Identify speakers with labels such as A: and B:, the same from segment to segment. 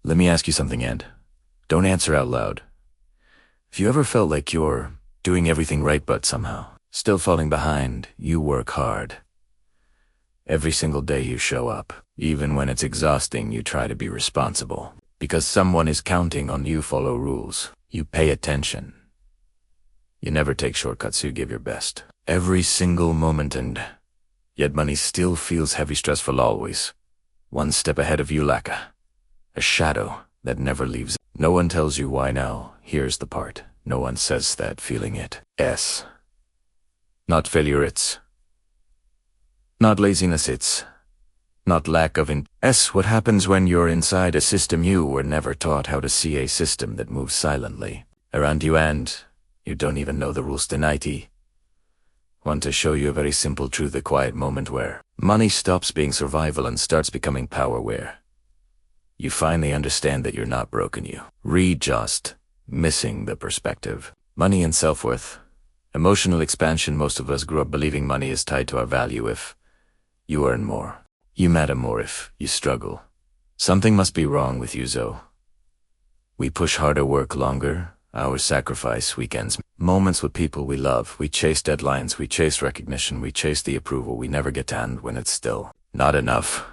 A: Let me ask you something, Ed. Don't answer out loud. If you ever felt like you're doing everything right but somehow still falling behind, you work hard. Every single day you show up. Even when it's exhausting, you try to be responsible. Because someone is counting on you, follow rules. You pay attention. You never take shortcuts, you give your best. Every single moment, and yet money still feels heavy, stressful always. One step ahead of you, lacka. A shadow that never leaves. No one tells you why now. Here's the part. No one says that feeling it. Not failure, it's not laziness, it's not lack of what happens when you're inside a system you were never taught how to see, a system that moves silently around you and you don't even know the rules. Tonight, want to show you a very simple truth, a quiet moment where money stops being survival and starts becoming power, where you finally understand that you're not broken, you just missing the perspective. Money and self-worth. Emotional expansion. Most of us grew up believing money is tied to our value. If you earn more, you matter more. If you struggle, something must be wrong with you, Zoe. We push harder, work longer, hours, sacrifice weekends, moments with people we love. We chase deadlines, we chase recognition, we chase the approval we never get to end. When it's still not enough,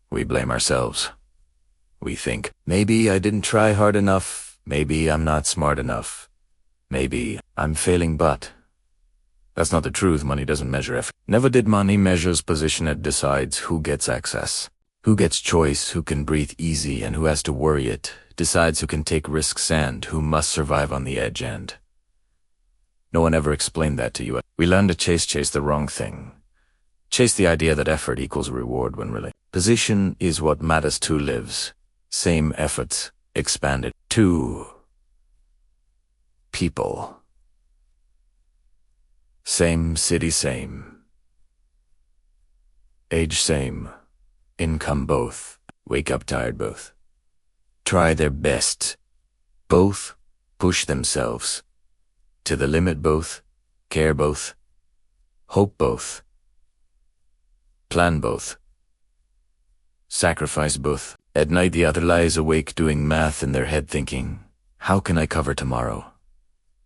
A: we blame ourselves. We think, maybe I didn't try hard enough, maybe I'm not smart enough, maybe I'm failing, but that's not the truth. Money doesn't measure effort. Never did. Money measures position. It decides who gets access, who gets choice, who can breathe easy and who has to worry. It decides who can take risks and who must survive on the edge, and no one ever explained that to you. We learn to chase the wrong thing. Chase the idea that effort equals reward, when really position is what matters. Two lives, same efforts, expanded. Two people, same city, same age, same income, both wake up tired, both try their best, both push themselves to the limit, both care, both hope, both plan, both sacrifice, both. At night the other lies awake doing math in their head, thinking, how can I cover tomorrow?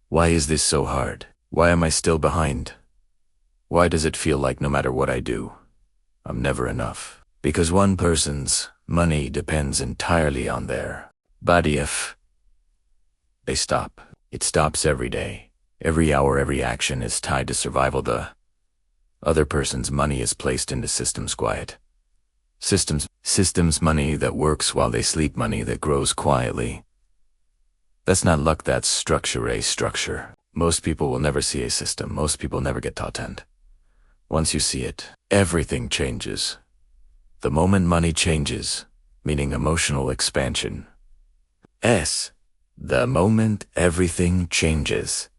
A: Why is this so hard? Why am I still behind? Why does it feel like no matter what I do, I'm never enough? Because one person's money depends entirely on their body. If they stop, it stops every day. Every hour, every action is tied to survival. The other person's money is placed into systems, quiet systems, money that works while they sleep, money that grows quietly. That's not luck, that's structure, a structure. Most people will never see a system. Most people never get taught, and once you see it, everything changes. The moment money changes, meaning emotional expansion. The moment everything changes.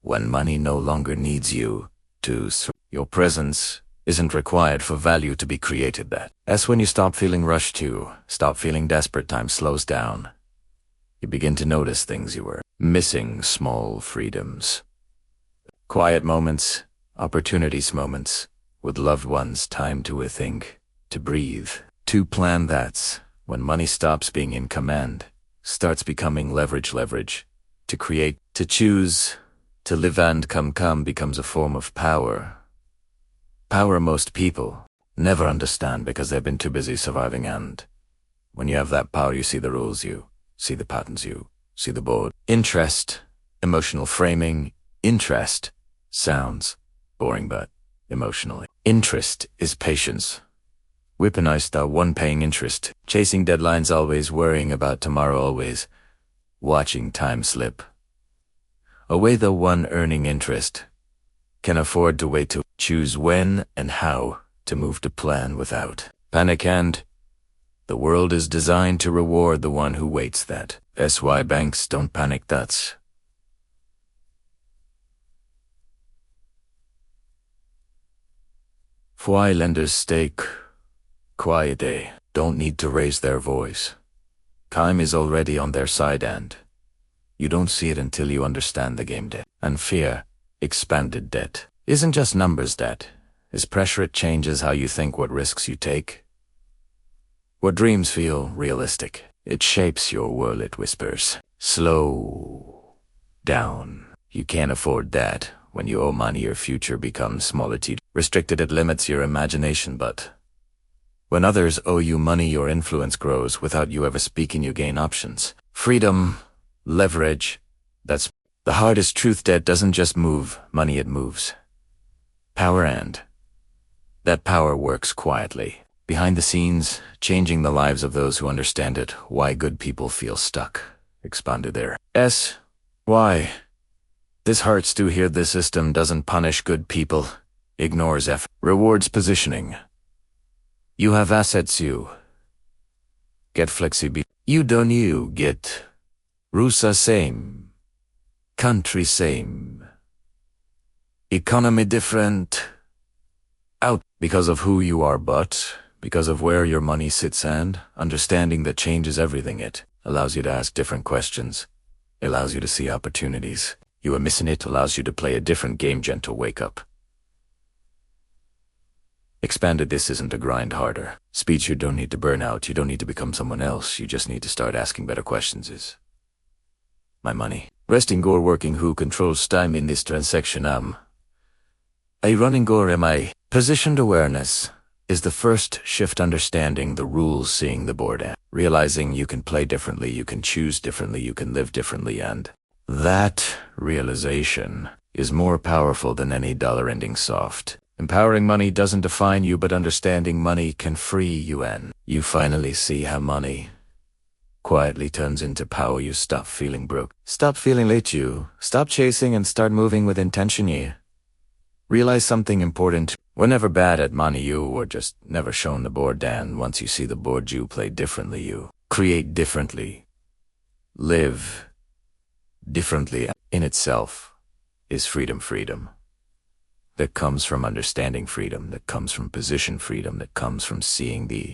A: When money no longer needs you to your presence isn't required for value to be created. That's when you stop feeling rushed, to stop feeling desperate. Time slows down. You begin to notice things you were missing, small freedoms, quiet moments, opportunities, moments with loved ones, time to think, to breathe, to plan. That's when money stops being in command, starts becoming leverage, to create, to choose, to live, and come becomes a form of power. Power most people never understand because they've been too busy surviving, and when you have that power, you see the rules, you see the patterns, you see the board. Interest, emotional framing. Interest sounds boring, but emotionally, interest is patience. Weaponized are one paying interest, chasing deadlines, always worrying about tomorrow, always watching time slip away. The one earning interest can afford to wait, to choose when and how to move, to plan without panic, and the world is designed to reward the one who waits. That's why banks don't panic. That's why lenders stay quiet. They don't need to raise their voice. Time is already on their side, and you don't see it until you understand the game. Debt and fear, expanded debt, isn't just numbers. Debt is pressure. It changes how you think, what risks you take, what dreams feel realistic. It shapes your world, it whispers. Slow down. You can't afford that. When you owe money, your future becomes smaller. Restricted, it limits your imagination, but when others owe you money, your influence grows. Without you ever speaking, you gain options. Freedom, leverage, that's the hardest truth. Debt doesn't just move money, it moves power, and that power works quietly, behind the scenes, changing the lives of those who understand it. Why good people feel stuck. Expanded there. Why? This hurts to hear. The system doesn't punish good people, ignores effort, rewards positioning. You have assets, you get flexibility. You don't, you get Rusa same, country same, economy different, out because of who you are, but because of where your money sits, and understanding that changes everything. It allows you to ask different questions, allows you to see opportunities. You are missing it, allows you to play a different game. Gentle wake up. Expanded, this isn't a grind harder. Speech, you don't need to burn out, you don't need to become someone else, you just need to start asking better questions. Is my money resting or working? Who controls time in this transaction? I running or am I? Positioned awareness is the first shift. Understanding the rules, seeing the board, and realizing you can play differently, you can choose differently, you can live differently, and that realization is more powerful than any dollar ending soft. Empowering money doesn't define you, but understanding money can free you, and you finally see how money quietly turns into power. You stop feeling broke, stop feeling late, you stop chasing and start moving with intention. You realize something important. We're never bad at money, you were just never shown the board, and once you see the board, you play differently, you create differently, live differently. In itself is freedom. Freedom that comes from understanding, freedom that comes from position, freedom that comes from seeing the